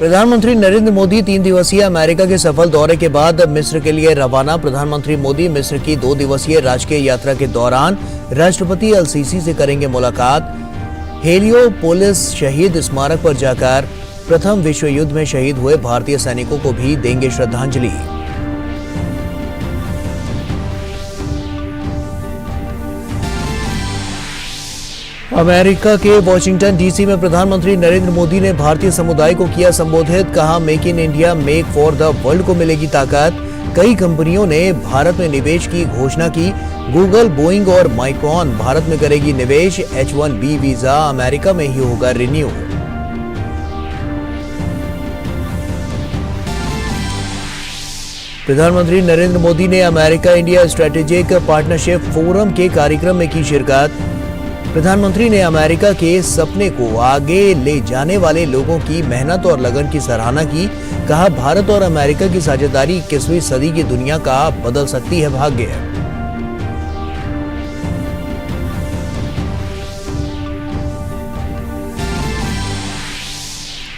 प्रधानमंत्री नरेंद्र मोदी 3 दिवसीय अमेरिका के सफल दौरे के बाद मिस्र के लिए रवाना। प्रधानमंत्री मोदी मिस्र की 2 दिवसीय राजकीय यात्रा के दौरान राष्ट्रपति अल सीसी से करेंगे मुलाकात। हेलियोपोलिस शहीद स्मारक पर जाकर प्रथम विश्व युद्ध में शहीद हुए भारतीय सैनिकों को भी देंगे श्रद्धांजलि। अमेरिका के वॉशिंगटन डीसी में प्रधानमंत्री नरेंद्र मोदी ने भारतीय समुदाय को किया संबोधित। कहा, make in India make for the world को मिलेगी ताकत। कई कंपनियों ने भारत में निवेश की घोषणा की। गूगल, बोइंग और माइक्रॉन भारत में करेगी निवेश। H1B वीजा अमेरिका में ही होगा रिन्यू। प्रधानमंत्री नरेंद्र मोदी ने America India strategic partnership forum के कार्यक्रम में की शिरकत। प्रधानमंत्री ने अमेरिका के सपने को आगे ले जाने वाले लोगों की मेहनत और लगन की सराहना की। कहा, भारत और अमेरिका की साझेदारी 21वीं सदी की दुनिया का बदल सकती है भाग्य।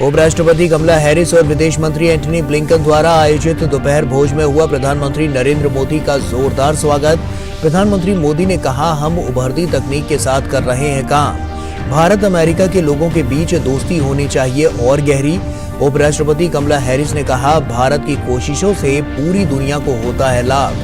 उपराष्ट्रपति कमला हैरिस और विदेश मंत्री एंटनी ब्लिंकन द्वारा आयोजित दोपहर भोज में हुआ प्रधानमंत्री नरेंद्र मोदी का जोरदार स्वागत। प्रधानमंत्री मोदी ने कहा, हम उभरती तकनीक के साथ कर रहे हैं काम। भारत अमेरिका के लोगों के बीच दोस्ती होनी चाहिए और गहरी। उपराष्ट्रपति कमला हैरिस ने कहा, भारत की कोशिशों से पूरी दुनिया को होता है लाभ।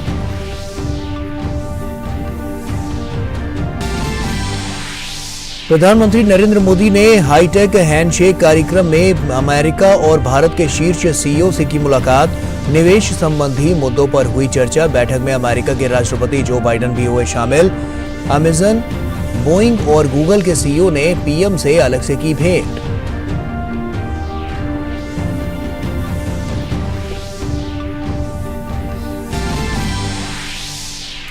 प्रधानमंत्री नरेंद्र मोदी ने हाईटेक हैंडशेक कार्यक्रम में अमेरिका और भारत के शीर्ष सीईओ से की मुलाकात। निवेश संबंधी मुद्दों पर हुई चर्चा। बैठक में अमेरिका के राष्ट्रपति जो बाइडेन भी हुए शामिल। अमेजन, बोइंग और गूगल के सीईओ ने पीएम से अलग से की भेंट।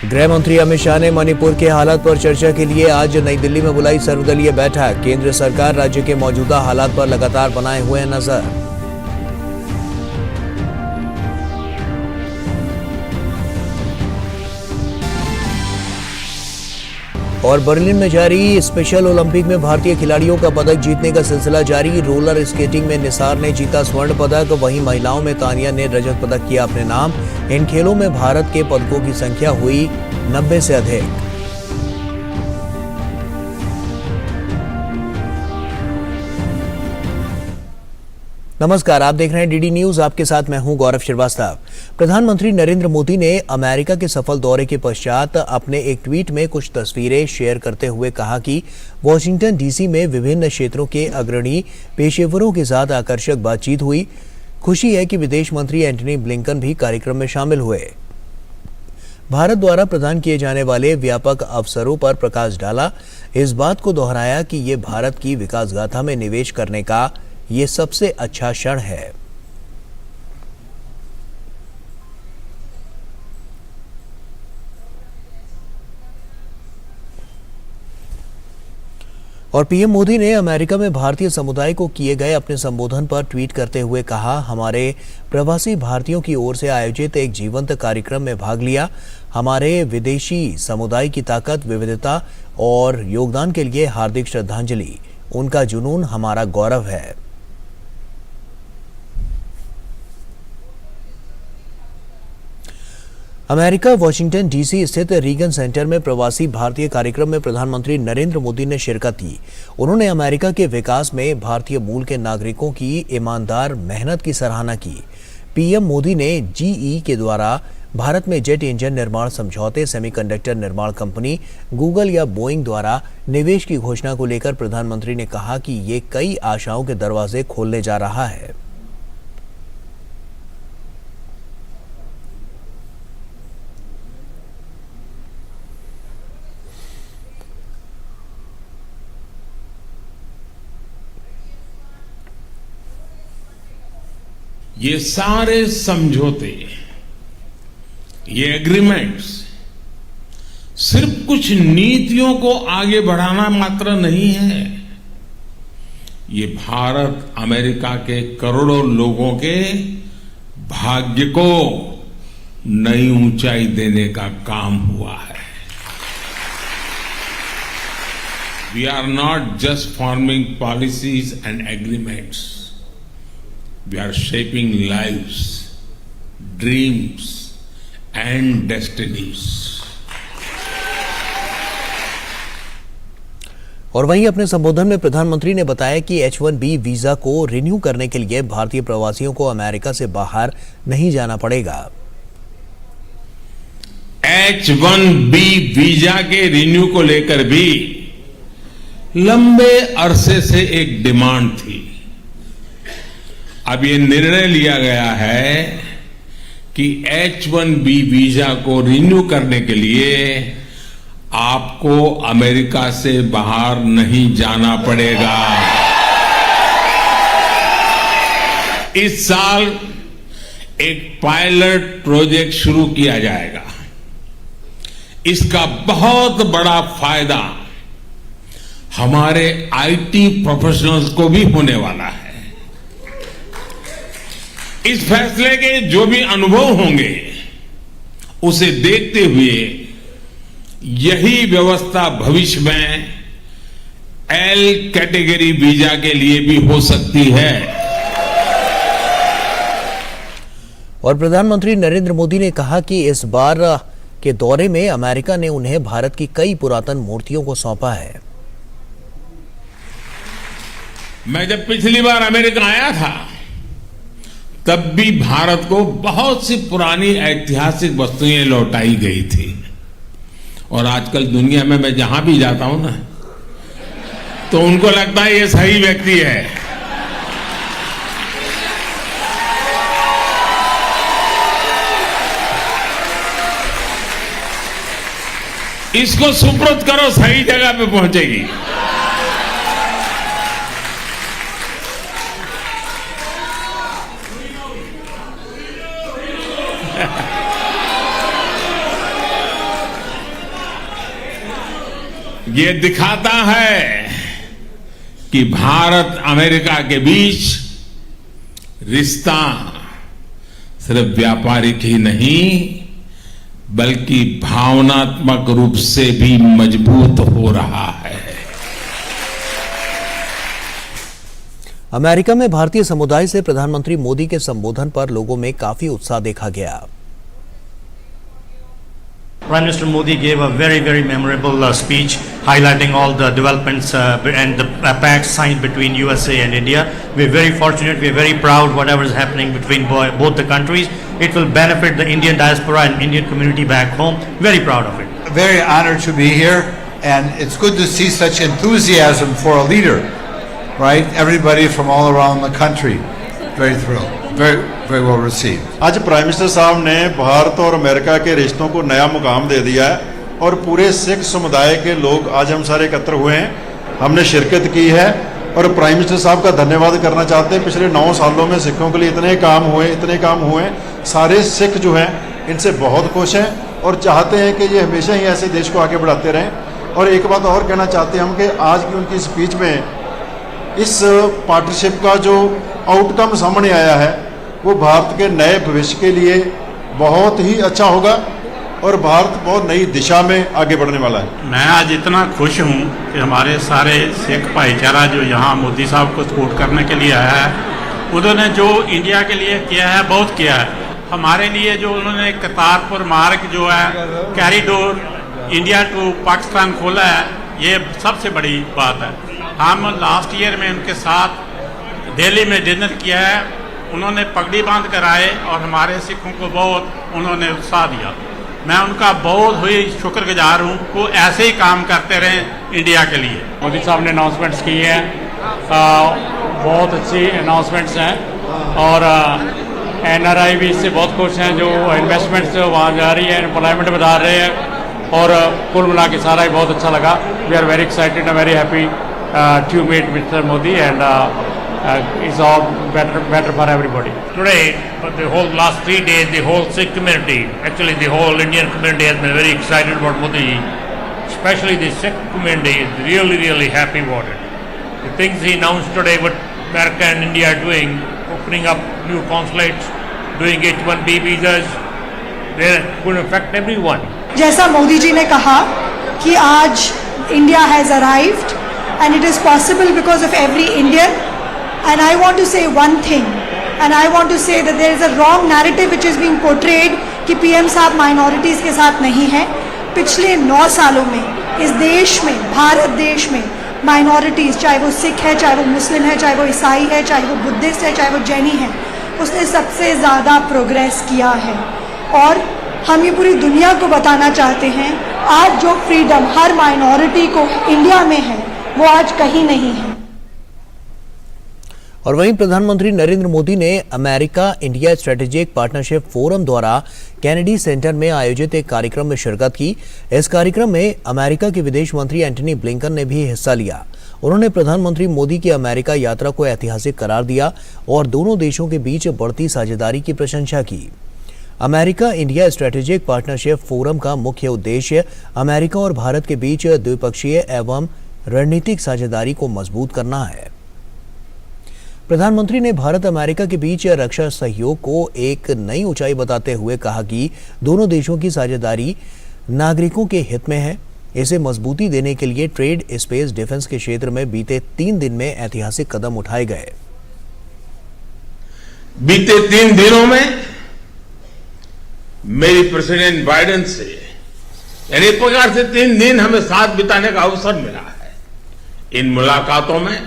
गृह मंत्री अमित शाह ने मणिपुर के हालात पर चर्चा के लिए आज नई दिल्ली में बुलाई सर्वदलीय बैठक। केंद्र सरकार राज्य के मौजूदा हालात पर लगातार बनाए हुए नजर। और बर्लिन में जारी स्पेशल ओलंपिक में भारतीय खिलाड़ियों का पदक जीतने का सिलसिला जारी। रोलर स्केटिंग में निसार ने जीता स्वर्ण पदक। वहीं महिलाओं में तानिया ने रजत पदक किया अपने नाम। इन खेलों में भारत के पदकों की संख्या हुई 90 से अधिक। नमस्कार, आप देख रहे हैं डीडी न्यूज। आपके साथ मैं हूं गौरव श्रीवास्तव। प्रधानमंत्री नरेंद्र मोदी ने अमेरिका के सफल दौरे के पश्चात अपने एक ट्वीट में कुछ तस्वीरें शेयर करते हुए कहा कि वॉशिंगटन डीसी में विभिन्न क्षेत्रों के अग्रणी पेशेवरों के साथ आकर्षक बातचीत हुई। खुशी है कि विदेश मंत्री एंटनी ब्लिंकन भी कार्यक्रम में शामिल हुए। भारत द्वारा प्रदान किए जाने वाले व्यापक अवसरों पर प्रकाश डाला। इस बात को दोहराया कि ये भारत की विकास गाथा में निवेश करने का ये सबसे अच्छा क्षण है। और पीएम मोदी ने अमेरिका में भारतीय समुदाय को किए गए अपने संबोधन पर ट्वीट करते हुए कहा, हमारे प्रवासी भारतीयों की ओर से आयोजित एक जीवंत कार्यक्रम में भाग लिया। हमारे विदेशी समुदाय की ताकत, विविधता और योगदान के लिए हार्दिक श्रद्धांजलि। उनका जुनून हमारा गौरव है। अमेरिका वॉशिंगटन डीसी स्थित रीगन सेंटर में प्रवासी भारतीय कार्यक्रम में प्रधानमंत्री नरेंद्र मोदी ने शिरकत की। उन्होंने अमेरिका के विकास में भारतीय मूल के नागरिकों की ईमानदार मेहनत की सराहना की। पीएम मोदी ने जीई के द्वारा भारत में जेट इंजन निर्माण समझौते, सेमीकंडक्टर निर्माण कंपनी गूगल या बोइंग द्वारा निवेश की घोषणा को लेकर प्रधानमंत्री ने कहा कि ये कई आशाओं के दरवाजे खोलने जा रहा है। ये सारे समझौते, ये एग्रीमेंट्स सिर्फ कुछ नीतियों को आगे बढ़ाना मात्र नहीं है। ये भारत अमेरिका के करोड़ों लोगों के भाग्य को नई ऊंचाई देने का काम हुआ है। We are not just forming policies and agreements. We are shaping lives, dreams and destinies. और वहीं अपने संबोधन में प्रधानमंत्री ने बताया कि H-1B वीजा को रिन्यू करने के लिए भारतीय प्रवासियों को अमेरिका से बाहर नहीं जाना पड़ेगा। H-1B वीजा के रिन्यू को लेकर भी लंबे अरसे से एक डिमांड थी। अब ये निर्णय लिया गया है कि H-1B वीजा को रिन्यू करने के लिए आपको अमेरिका से बाहर नहीं जाना पड़ेगा। इस साल एक पायलट प्रोजेक्ट शुरू किया जाएगा। इसका बहुत बड़ा फायदा हमारे आईटी प्रोफेशनल्स को भी होने वाला है। इस फैसले के जो भी अनुभव होंगे उसे देखते हुए यही व्यवस्था भविष्य में एल कैटेगरी वीजा के लिए भी हो सकती है। और प्रधानमंत्री नरेंद्र मोदी ने कहा कि इस बार के दौरे में अमेरिका ने उन्हें भारत की कई पुरातन मूर्तियों को सौंपा है। मैं जब पिछली बार अमेरिका आया था तब भी भारत को बहुत सी पुरानी ऐतिहासिक वस्तुएं लौटाई गई थी। और आजकल दुनिया में मैं जहां भी जाता हूं ना तो उनको लगता है ये सही व्यक्ति है। इसको सुपुर्द करो, सही जगह पे पहुंचेगी। ये दिखाता है कि भारत अमेरिका के बीच रिश्ता सिर्फ व्यापारिक ही नहीं बल्कि भावनात्मक रूप से भी मजबूत हो रहा है। अमेरिका में भारतीय समुदाय से प्रधानमंत्री मोदी के संबोधन पर लोगों में काफी उत्साह देखा गया। Prime Minister Modi gave a very, very memorable speech highlighting all the developments and the pacts signed between USA and India. We're very fortunate, we're very proud whatever is happening between both the countries. It will benefit the Indian diaspora and Indian community back home. Very proud of it. Very honored to be here, and it's good to see such enthusiasm for a leader, right? Everybody from all around the country. Very thrilled. Very well received. आज prime minister साहब ने भारत और America के रिश्तों को नया मुकाम दे दिया है और पूरे सिख समुदाय के लोग आज हम सारे एकत्र हुए हैं, हमने शिरकत की है और प्राइम मिनिस्टर साहब का धन्यवाद करना चाहते हैं। पिछले 9 सालों में सिखों के लिए इतने काम हुए, सारे सिख जो हैं इनसे बहुत खुश हैं और चाहते हैं कि ये हमेशा ही ऐसे देश को आगे बढ़ाते रहें। और एक बात और कहना चाहते हैं हम कि आज की उनकी स्पीच में इस पार्टनरशिप का जो आउटकम सामने आया है वो भारत के नए भविष्य के लिए बहुत ही अच्छा होगा और भारत बहुत नई दिशा में आगे बढ़ने वाला है। मैं आज इतना खुश हूँ कि हमारे सारे सिख भाईचारा जो यहाँ मोदी साहब को सपोर्ट करने के लिए आया है, उन्होंने जो इंडिया के लिए किया है बहुत किया है। हमारे लिए जो उन्होंने करतारपुर मार्ग जो है कॉरिडोर इंडिया टू पाकिस्तान खोला है, ये सबसे बड़ी बात है। हम लास्ट ईयर में उनके साथ दिल्ली में डिनर किया है, उन्होंने पगड़ी बांध कर आए और हमारे सिखों को बहुत उन्होंने उत्साह दिया। मैं उनका बहुत ही शुक्रगुजार हूँ, वो ऐसे ही काम करते रहें इंडिया के लिए। मोदी साहब ने अनाउंसमेंट्स किए हैं, बहुत अच्छी अनाउंसमेंट्स हैं और NRI भी इससे बहुत खुश हैं जो इन्वेस्टमेंट्स वहाँ जा रही है, एम्प्लॉयमेंट बढ़ा रहे हैं और कुल मिला के सारा ही बहुत अच्छा लगा। We are very excited and very happy to meet mister Modi and it's all better for everybody. Today, for the whole last 3 days, the whole Sikh community, actually the whole Indian community has been very excited about Modi. Especially the Sikh community is really, really happy about it. The things he announced today, what America and India are doing, opening up new consulates, doing H-1B visas, they're going to affect everyone. जैसा मोदी जी ने कहा कि आज India has arrived and it is possible because of every Indian. And I want to say one thing, And I want to say that there is a wrong narrative which is being portrayed कि PM साहब minorities के साथ नहीं हैं. पिछले 9 सालों में इस देश में, भारत देश में minorities, चाहे वो सिख है, चाहे वो मुस्लिम है, चाहे वो ईसाई है, चाहे वो बुद्धिस्ट है, चाहे वो जैनी है, उसने सबसे ज़्यादा प्रोग्रेस किया है. और हम ये पूरी दुनिया को बताना चाहते हैं, आज जो फ्रीडम हर माइनॉरिटी को इंडिया में है वो आज कहीं नहीं है. और वहीं प्रधानमंत्री नरेंद्र मोदी ने America India strategic partnership forum द्वारा कैनेडी सेंटर में आयोजित एक कार्यक्रम में शिरकत की. इस कार्यक्रम में अमेरिका के विदेश मंत्री एंटनी ब्लिंकन ने भी हिस्सा लिया. उन्होंने प्रधानमंत्री मोदी की अमेरिका यात्रा को ऐतिहासिक करार दिया और दोनों देशों के बीच बढ़ती साझेदारी की प्रशंसा की. America India strategic partnership forum का मुख्य उद्देश्य अमेरिका और भारत के बीच द्विपक्षीय एवं रणनीतिक साझेदारी को मजबूत करना है. प्रधानमंत्री ने भारत अमेरिका के बीच रक्षा सहयोग को एक नई ऊंचाई बताते हुए कहा कि दोनों देशों की साझेदारी नागरिकों के हित में है. इसे मजबूती देने के लिए ट्रेड, स्पेस, डिफेंस के क्षेत्र में बीते 3 दिन में ऐतिहासिक कदम उठाए गए. बीते 3 दिनों में मेरी प्रेसिडेंट बाइडेन से यानी एक प्रकार से 3 दिन हमें साथ बिताने का अवसर मिला है. इन मुलाकातों में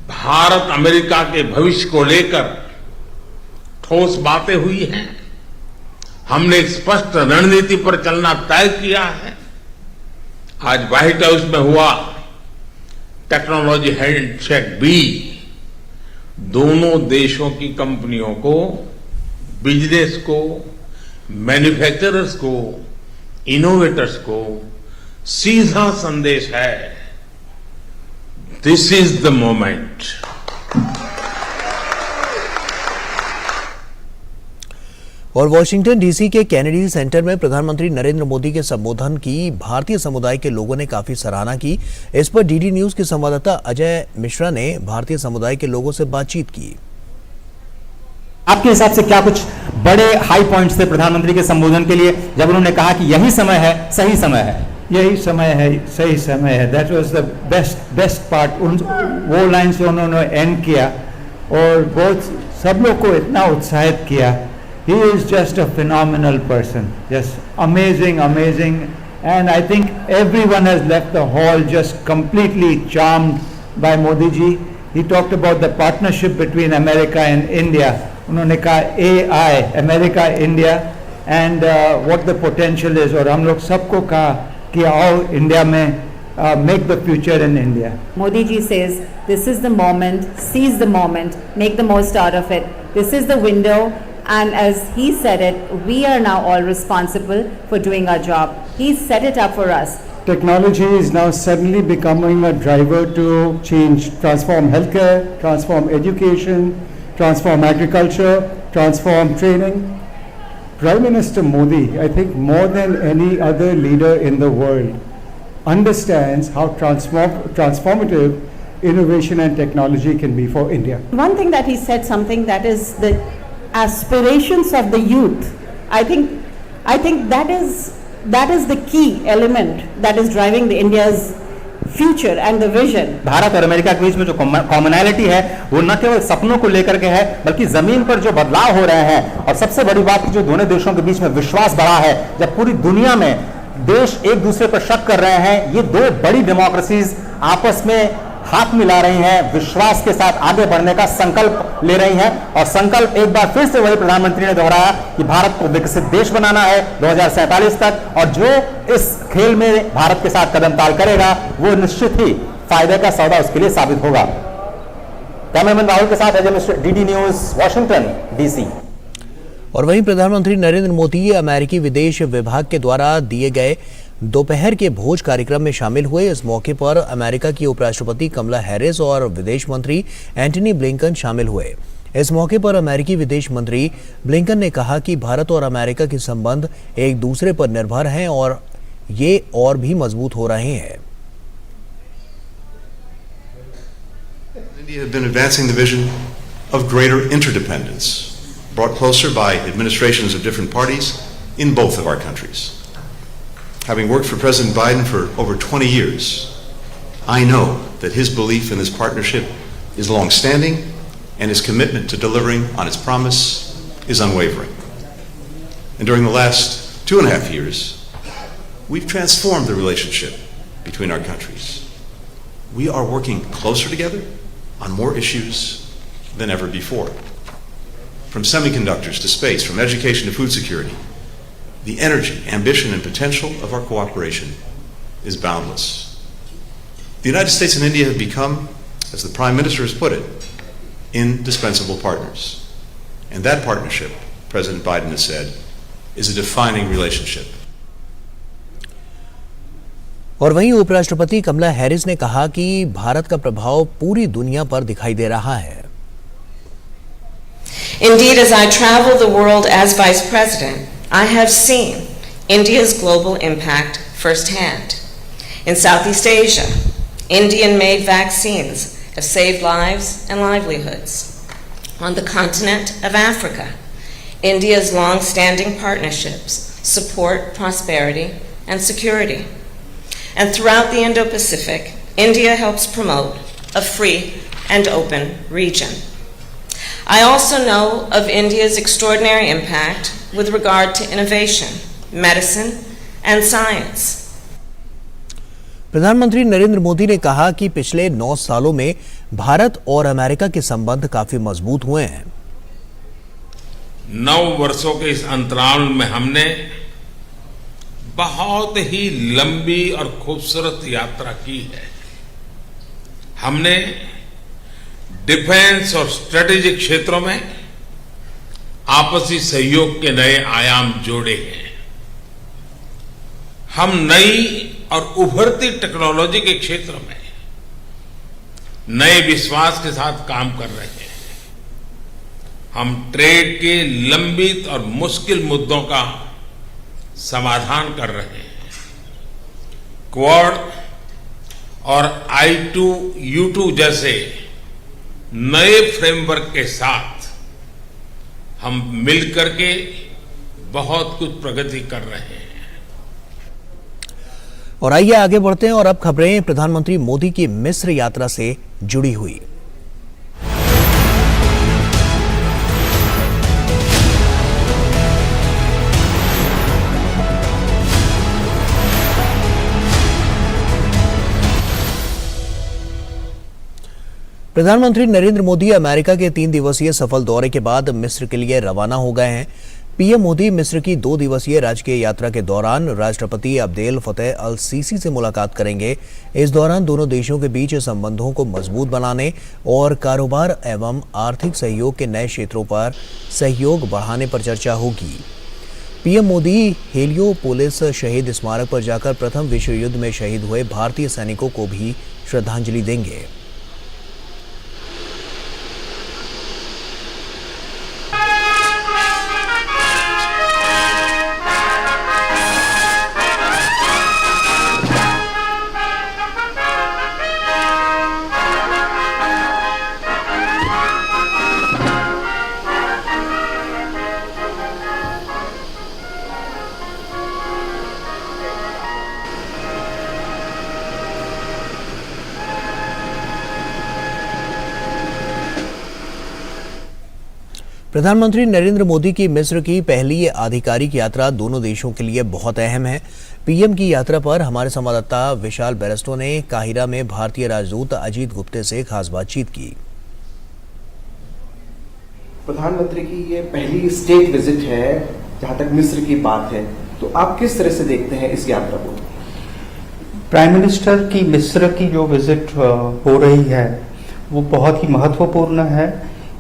भारत अमेरिका के भविष्य को लेकर ठोस बातें हुई हैं. हमने एक स्पष्ट रणनीति पर चलना तय किया है. आज व्हाइट हाउस में हुआ टेक्नोलॉजी हैंडशेक भी दोनों देशों की कंपनियों को, बिजनेस को, मैन्युफैक्चरर्स को, इनोवेटर्स को सीधा संदेश है, दिस इज द मोमेंट. और वॉशिंगटन डीसी के कैनेडी सेंटर में प्रधानमंत्री नरेंद्र मोदी के संबोधन की भारतीय समुदाय के लोगों ने काफी सराहना की. इस पर डीडी न्यूज के संवाददाता अजय मिश्रा ने भारतीय समुदाय के लोगों से बातचीत की. आपके हिसाब से क्या कुछ बड़े हाई पॉइंट्स थे प्रधानमंत्री के संबोधन के लिए, जब उन्होंने कहा कि यही समय है, सही समय है? यही समय है, सही समय है. That was the best part. वो लाइन से उन्होंने एंड किया और बहुत सब लोग को इतना उत्साहित किया. He is just a phenomenal person, just amazing. And I think everyone has left the hall just completely charmed by Modi ji. He talked about the partnership between America and India. उन्होंने कहा AI, America India, and what the potential is. और हम लोग सबको कहा कि आओ India में make the future in India. Modi ji says, this is the moment, seize the moment, make the most out of it. This is the window, and as he said it, we are now all responsible for doing our job. He set it up for us. Technology is now suddenly becoming a driver to change, transform healthcare, transform education, transform agriculture, transform training. Prime Minister Modi, I think more than any other leader in the world, understands how transformative innovation and technology can be for India. One thing that he said, something that is the aspirations of the youth. I think that is the key element that is driving the India's future and the vision. Bharat और America के बीच में जो commonality है वो न केवल सपनों को लेकर के है, बल्कि जमीन पर जो बदलाव हो रहे हैं. और सबसे बड़ी बात जो दोनों देशों के बीच में विश्वास बढ़ा है, जब पूरी दुनिया में देश एक दूसरे पर शक कर रहे हैं, ये 2 बड़ी डेमोक्रेसीज आपस में हाथ मिला रही हैं, विश्वास के साथ आगे बढ़ने का संकल्प ले रही हैं. और संकल्प एक बार फिर से वही प्रधानमंत्री ने दोहराया कि भारत को विकसित देश बनाना है 2047 तक. और जो इस खेल में भारत के साथ कदम ताल करेगा वो निश्चित ही फायदे का सौदा उसके लिए साबित होगा. कैमरामैन राहुल के साथ Ajay Mishra, DD news, Washington DC. और वहीं प्रधानमंत्री नरेंद्र मोदी अमेरिकी विदेश विभाग के द्वारा दिए गए दोपहर के भोज कार्यक्रम में शामिल हुए. इस मौके पर अमेरिका की उपराष्ट्रपति कमला हैरिस और विदेश मंत्री एंटनी ब्लिंकन शामिल हुए. इस मौके पर अमेरिकी विदेश मंत्री ब्लिंकन ने कहा कि भारत और अमेरिका के संबंध एक दूसरे पर निर्भर हैं और ये और भी मजबूत हो रहे हैं. India has been advancing the vision of greater interdependence, brought closer by administrations of different parties in both of our countries. Having worked for President Biden for over 20 years, I know that his belief in this partnership is long-standing and its commitment to delivering on its promise is unwavering. And during the last 2.5 years, we've transformed the relationship between our countries. We are working closer together on more issues than ever before. From semiconductors to space, from education to food security, the energy, ambition, and potential of our cooperation is boundless. The United States and India have become, as the Prime Minister has put it, indispensable partners. And that partnership, President Biden has said, is a defining relationship. और वहीं उपराष्ट्रपति कमला Harris ने कहा कि भारत का प्रभाव पूरी दुनिया पर दिखाई दे रहा है। Indeed, as I travel the world as Vice President, I have seen India's global impact firsthand. In Southeast Asia, Indian-made vaccines have saved lives and livelihoods. On the continent of Africa, India's long-standing partnerships support prosperity and security. And throughout the Indo-Pacific, India helps promote a free and open region. I also know of India's extraordinary impact with regard to innovation, medicine, and science. प्रधानमंत्री नरेंद्र मोदी ने कहा कि पिछले 9 सालों में भारत और America के संबंध काफी मजबूत हुए हैं। 9 वर्षों के इस अंतराल में हमने बहुत ही लंबी और खूबसूरत यात्रा की है। हमने डिफेंस और स्ट्रेटेजिक क्षेत्रों में आपसी सहयोग के नए आयाम जोड़े हैं। हम नई और उभरती टेक्नोलॉजी के क्षेत्र में नए विश्वास के साथ काम कर रहे हैं। हम ट्रेड के लंबित और मुश्किल मुद्दों का समाधान कर रहे हैं। क्वाड और I2U2 जैसे नए फ्रेमवर्क के साथ हम मिलकर के बहुत कुछ प्रगति कर रहे हैं। और आइए आगे बढ़ते हैं और अब खबरें प्रधानमंत्री मोदी की मिस्र यात्रा से जुड़ी हुई। प्रधानमंत्री नरेंद्र मोदी अमेरिका के 3 दिवसीय सफल दौरे के बाद मिस्र के लिए रवाना हो गए हैं। पीएम मोदी मिस्र की 2 दिवसीय राजकीय यात्रा के दौरान राष्ट्रपति अब्देल फतेह अल सीसी से मुलाकात करेंगे। इस दौरान दोनों देशों के बीच संबंधों को मजबूत बनाने और कारोबार एवं आर्थिक सहयोग के नए क्षेत्रों पर सहयोग बढ़ाने पर चर्चा होगी। पीएम मोदी हेलियोपोलिस शहीद स्मारक पर जाकर प्रथम विश्व युद्ध में शहीद हुए भारतीय सैनिकों को भी श्रद्धांजलि देंगे। प्रधानमंत्री नरेंद्र मोदी की मिस्र की पहली आधिकारिक यात्रा दोनों देशों के लिए बहुत अहम है। पीएम की यात्रा पर हमारे संवाददाता विशाल बेरस्टो ने काहिरा में भारतीय राजदूत अजीत गुप्ते से खास बातचीत की। प्रधानमंत्री की ये पहली स्टेट विजिट है जहां तक मिस्र की बात है, तो आप किस तरह से देखते हैं इस यात्रा को? प्राइम मिनिस्टर की मिस्र की जो विजिट हो रही है वो बहुत ही महत्वपूर्ण है,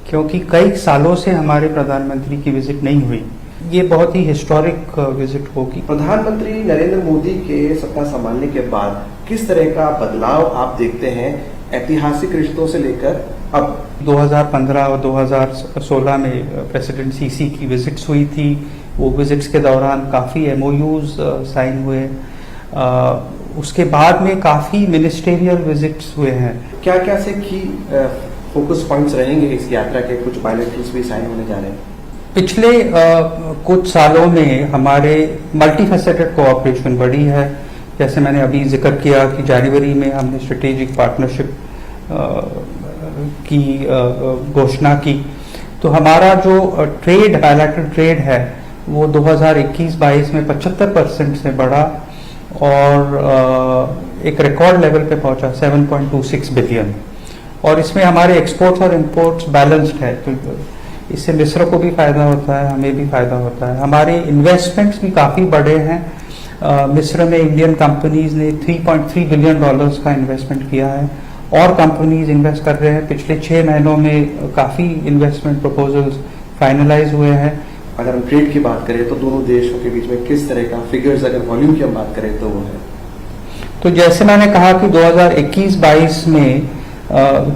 क्योंकि कई सालों से हमारे प्रधानमंत्री की विजिट नहीं हुई। ये बहुत ही हिस्टोरिक विजिट होगी। प्रधानमंत्री नरेंद्र मोदी के सत्ता संभालने के बाद किस तरह का बदलाव आप देखते हैं ऐतिहासिक रिश्तों से लेकर अब? 2015 और 2016 में प्रेसिडेंट सीसी की विजिट्स हुई थी। वो विजिट्स के दौरान काफ़ी MOUs साइन हुए। उसके बाद में काफ़ी मिनिस्टेरियल विजिट्स हुए हैं। क्या क्या से की फोकस पॉइंट्स रहेंगे इस यात्रा के? कुछ बायलैटरल्स भी साइन होने जा रहे हैं। पिछले कुछ सालों में हमारे मल्टीफेसेटेड कोऑपरेशन बढ़ी है। जैसे मैंने अभी जिक्र किया कि जनवरी में हमने स्ट्रेटेजिक पार्टनरशिप की घोषणा की। तो हमारा जो ट्रेड, बायलैटरल ट्रेड है वो 2021-22 में 75% से बढ़ा और एक रिकॉर्ड लेवल पे पहुंचा 7.26 बिलियन। और इसमें हमारे एक्सपोर्ट्स और इंपोर्ट्स बैलेंस्ड है, तो इससे मिस्र को भी फायदा होता है, हमें भी फायदा होता है। हमारे इन्वेस्टमेंट्स भी काफ़ी बड़े हैं। मिस्र में इंडियन कंपनीज ने $3.3 बिलियन का इन्वेस्टमेंट किया है और कंपनीज इन्वेस्ट कर रहे हैं। पिछले 6 महीनों में काफ़ी इन्वेस्टमेंट प्रपोजल्स फाइनलाइज हुए हैं। अगर हम ट्रेड की बात करें तो दोनों देशों के बीच में किस तरह का फिगर्स, अगर वॉल्यूम की हम बात करें तो वो है? तो जैसे मैंने कहा कि 2021-22 में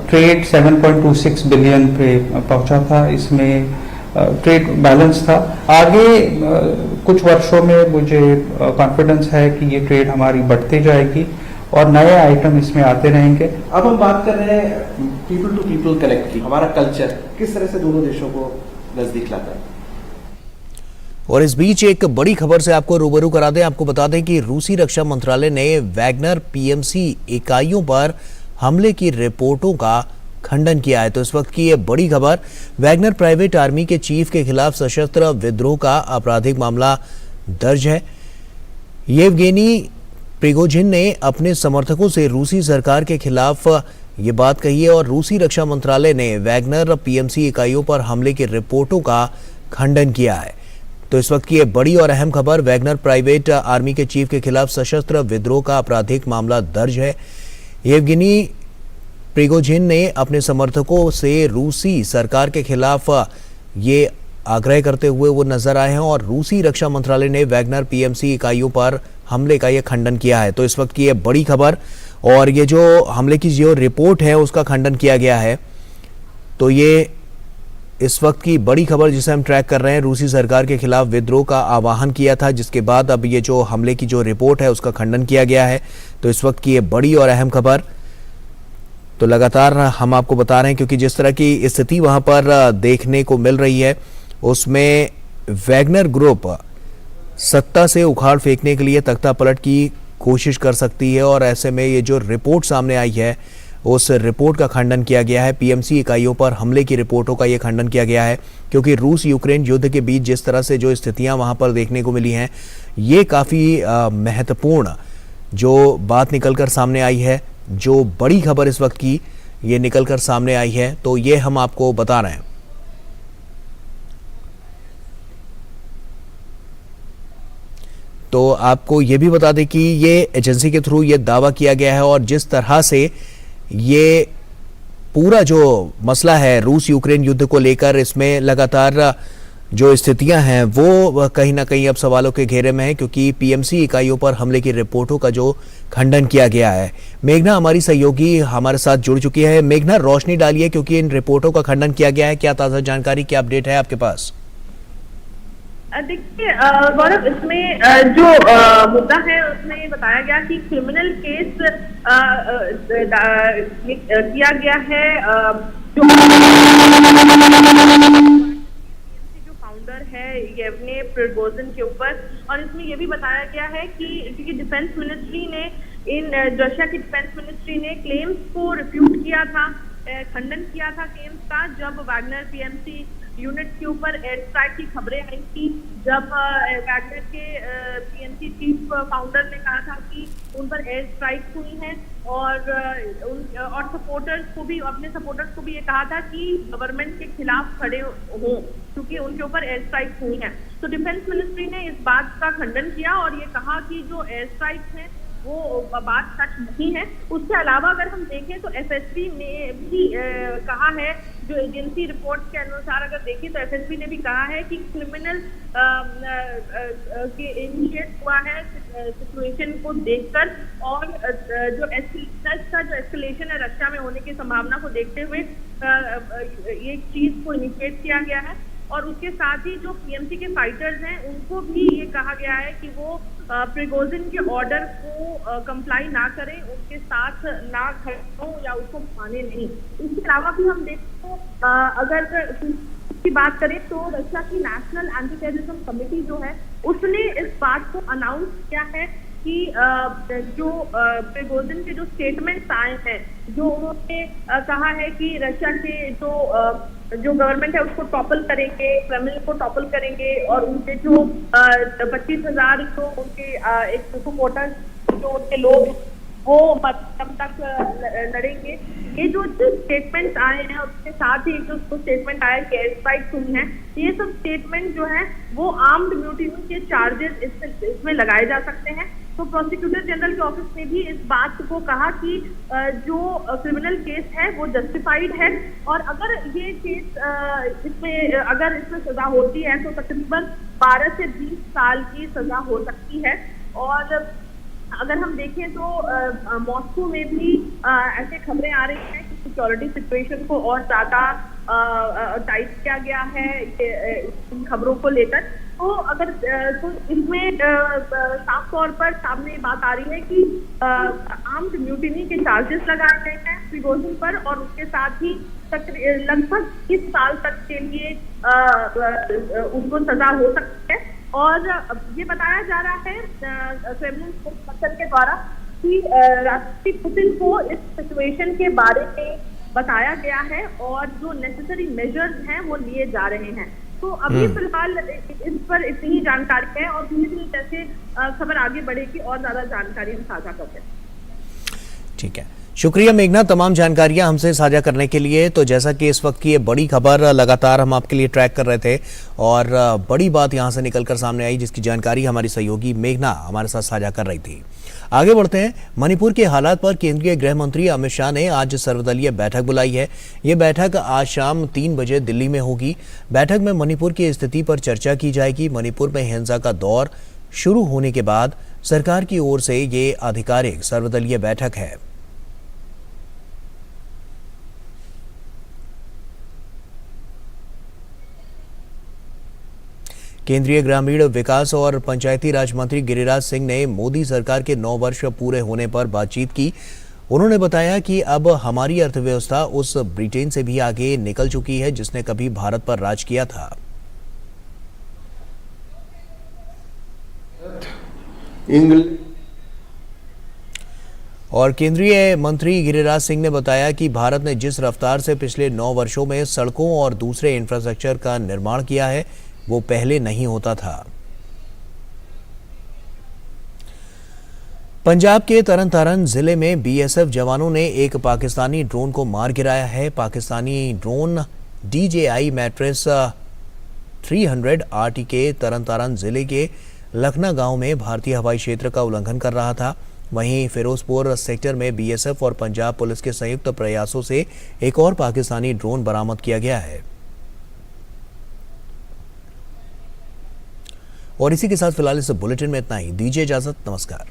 ट्रेड 7.26 बिलियन पे पहुंचा था, इसमें ट्रेड बैलेंस था। आगे कुछ वर्षों में मुझे कॉन्फिडेंस है कि ये ट्रेड हमारी बढ़ती जाएगी और नए आइटम इसमें आते रहेंगे। अब हम बात कर रहे हैं पीपल टू पीपल कनेक्ट की। हमारा कल्चर किस तरह से दोनों देशों को नजदीक लाता है? और इस बीच एक बड़ी खबर से आपको रूबरू करा दें, आपको बता दें कि रूसी रक्षा मंत्रालय ने वैगनर पीएमसी इकाइयों पर हमले की रिपोर्टों का खंडन किया है। तो इस वक्त की ये बड़ी खबर, वैगनर प्राइवेट आर्मी के चीफ के खिलाफ सशस्त्र विद्रोह का आपराधिक मामला दर्ज है। येवगेनी प्रिगोजिन ने अपने समर्थकों से रूसी सरकार के खिलाफ ये बात कही है और रूसी रक्षा मंत्रालय ने वैगनर पीएमसी इकाइयों पर हमले की रिपोर्टों का खंडन किया है। तो इस वक्त की ये बड़ी और अहम खबर, वैगनर प्राइवेट आर्मी के चीफ के खिलाफ सशस्त्र विद्रोह का आपराधिक मामला दर्ज है। येवगेनी प्रिगोजिन ने अपने समर्थकों से रूसी सरकार के खिलाफ ये आग्रह करते हुए वो नजर आए हैं और रूसी रक्षा मंत्रालय ने वैगनर पीएमसी इकाइयों पर हमले का ये खंडन किया है। तो इस वक्त की ये बड़ी खबर और ये जो हमले की जो रिपोर्ट है उसका खंडन किया गया है। तो ये इस वक्त की बड़ी खबर जिसे हम ट्रैक कर रहे हैं, रूसी सरकार के खिलाफ विद्रोह का आह्वान किया था, जिसके बाद अब ये जो हमले की जो रिपोर्ट है उसका खंडन किया गया है। तो इस वक्त की ये बड़ी और अहम खबर तो लगातार हम आपको बता रहे हैं, क्योंकि जिस तरह की स्थिति वहां पर देखने को मिल रही है उसमें वैगनर ग्रुप सत्ता से उखाड़ फेंकने के लिए तख्ता पलट की कोशिश कर सकती है और ऐसे में ये जो रिपोर्ट सामने आई है उस रिपोर्ट का खंडन किया गया है। पीएमसी इकाइयों पर हमले की रिपोर्टों का ये खंडन किया गया है, क्योंकि रूस यूक्रेन युद्ध के बीच जिस तरह से जो स्थितियां वहां पर देखने को मिली हैं, ये काफ़ी महत्वपूर्ण जो बात निकलकर सामने आई है, जो बड़ी खबर इस वक्त की ये निकलकर सामने आई है, तो ये हम आपको बता रहे हैं। तो आपको ये भी बता दें कि ये एजेंसी के थ्रू ये दावा किया गया है और जिस तरह से ये पूरा जो मसला है रूस यूक्रेन युद्ध को लेकर, इसमें लगातार जो स्थितियां हैं वो कहीं ना कहीं अब सवालों के घेरे में है, क्योंकि पीएमसी इकाइयों पर हमले की रिपोर्टों का जो खंडन किया गया है। मेघना हमारी सहयोगी हमारे साथ जुड़ चुकी है। मेघना, रोशनी डालिए, क्योंकि इन रिपोर्टों का खंडन किया गया है, क्या ताज़ा जानकारी, क्या अपडेट है आपके पास? देखिए गौरव, इसमें जो मुद्दा है उसमें बताया गया कि क्रिमिनल केस किया गया है जो फाउंडर है येवगेनी प्रिगोजिन के ऊपर, और इसमें यह भी बताया गया है कि क्योंकि डिफेंस मिनिस्ट्री ने रशिया की डिफेंस मिनिस्ट्री ने क्लेम्स को रिफ्यूट किया था, खंडन किया था क्लेम्स का, जब वैगनर पीएमसी यूनिट के ऊपर एयर स्ट्राइक की खबरें आई थी, जब वैगनर के पीएमसी चीफ फाउंडर ने कहा था कि उन पर एयर स्ट्राइक हुई है और सपोर्टर्स को भी, अपने सपोर्टर्स को भी ये कहा था कि गवर्नमेंट के खिलाफ खड़े हों क्योंकि उनके ऊपर एयर स्ट्राइक हुई है। तो डिफेंस मिनिस्ट्री ने इस बात का खंडन किया और ये कहा कि जो एयर स्ट्राइक है वो बात सच नहीं है। उसके अलावा अगर हम देखें तो एफएसबी ने भी कहा है, जो एजेंसी रिपोर्ट के अनुसार अगर देखें तो एफएसबी ने भी कहा है कि क्रिमिनल के इनिशिएट हुआ है सिचुएशन को देखकर, और जो एस्केलेशन है रशिया में होने की संभावना को देखते हुए ये चीज को इनिशिएट किया गया है। और उसके साथ ही जो पीएमसी के फाइटर्स हैं उनको भी ये कहा गया है कि वो प्रिगोजिन के ऑर्डर को कंप्लाई ना करें, उनके साथ ना खड़े हों या उसको माने नहीं। इसके अलावा भी हम देखें तो अगर की बात करें तो रशिया की नेशनल एंटी टेररिज्म कमेटी जो है उसने इस बात को अनाउंस किया है कि जो प्रिगोजिन के जो स्टेटमेंट्स आए हैं, जो उन्होंने कहा है कि रशिया के जो गवर्नमेंट है उसको टॉपल करेंगे, क्रेमलिन को टॉपल करेंगे और उनके जो 25,000 जो उनके एक सपोर्टर्स जो उनके लोग वो मतम तक लड़ेंगे। ये जो स्टेटमेंट्स आए हैं उसके साथ ही जो स्टेटमेंट आया कि एयर स्ट्राइक हुई है, ये सब स्टेटमेंट जो है वो आर्म्ड म्यूटिनी के चार्जेस इसमें लगाए जा सकते हैं। तो प्रोसिक्यूटर जनरल के ऑफिस ने भी इस बात को कहा कि जो क्रिमिनल केस है वो जस्टिफाइड है और अगर ये केस इसमें सजा होती है तो तकरीबन 12 से 20 साल की सजा हो सकती है। और अगर हम देखें तो मॉस्को में भी ऐसे खबरें आ रही हैं कि सिक्योरिटी सिचुएशन को और ज्यादा टाइट किया गया है इन खबरों को लेकर। तो अगर तो इसमें साफ तौर पर सामने बात आ रही है कि आर्म्ड म्यूटिनी के चार्जेस लगाए गए हैं प्रिगोजिन पर और उसके साथ ही लगभग 20 साल तक के लिए उनको सजा हो सकती है। और ये बताया जा रहा है क्रेमलिन स्पोक्सपर्सन के द्वारा कि राष्ट्रपति पुतिन को इस सिचुएशन के बारे में बताया गया है और जो नेसेसरी मेजर्स हैं वो लिए जा रहे हैं। तो अभी फिलहाल इस पर इतनी ही जानकारी है और धीरे धीरे जैसे खबर आगे बढ़ेगी और ज्यादा जानकारी हम साझा करते हैं। ठीक है, शुक्रिया मेघना तमाम जानकारियां हमसे साझा करने के लिए। तो जैसा कि इस वक्त की ये बड़ी खबर लगातार हम आपके लिए ट्रैक कर रहे थे और बड़ी बात यहां से निकलकर सामने आई जिसकी जानकारी हमारी सहयोगी मेघना हमारे साथ साझा कर रही थी। आगे बढ़ते हैं। मणिपुर के हालात पर केंद्रीय गृह मंत्री अमित शाह ने आज सर्वदलीय बैठक बुलाई है। ये बैठक आज शाम 3 बजे दिल्ली में होगी। बैठक में मणिपुर की स्थिति पर चर्चा की जाएगी। मणिपुर में हिंसा का दौर शुरू होने के बाद सरकार की ओर से ये आधिकारिक सर्वदलीय बैठक है। केंद्रीय ग्रामीण विकास और पंचायती राज मंत्री गिरिराज सिंह ने मोदी सरकार के 9 वर्ष पूरे होने पर बातचीत की। उन्होंने बताया कि अब हमारी अर्थव्यवस्था उस ब्रिटेन से भी आगे निकल चुकी है जिसने कभी भारत पर राज किया था। और केंद्रीय मंत्री गिरिराज सिंह ने बताया कि भारत ने जिस रफ्तार से पिछले 9 वर्षों में सड़कों और दूसरे इंफ्रास्ट्रक्चर का निर्माण किया है वो पहले नहीं होता था। पंजाब के तरन तारण जिले में बीएसएफ जवानों ने एक पाकिस्तानी ड्रोन को मार गिराया है। Pakistani drone DJI Matrice 300 RTK Tarn Taran जिले के लखना गांव में भारतीय हवाई क्षेत्र का उल्लंघन कर रहा था। वहीं फिरोजपुर सेक्टर में बीएसएफ और पंजाब पुलिस के संयुक्त प्रयासों से एक और पाकिस्तानी ड्रोन बरामद किया गया है। और इसी के साथ फिलहाल इस बुलेटिन में इतना ही। दीजिए इजाजत, नमस्कार।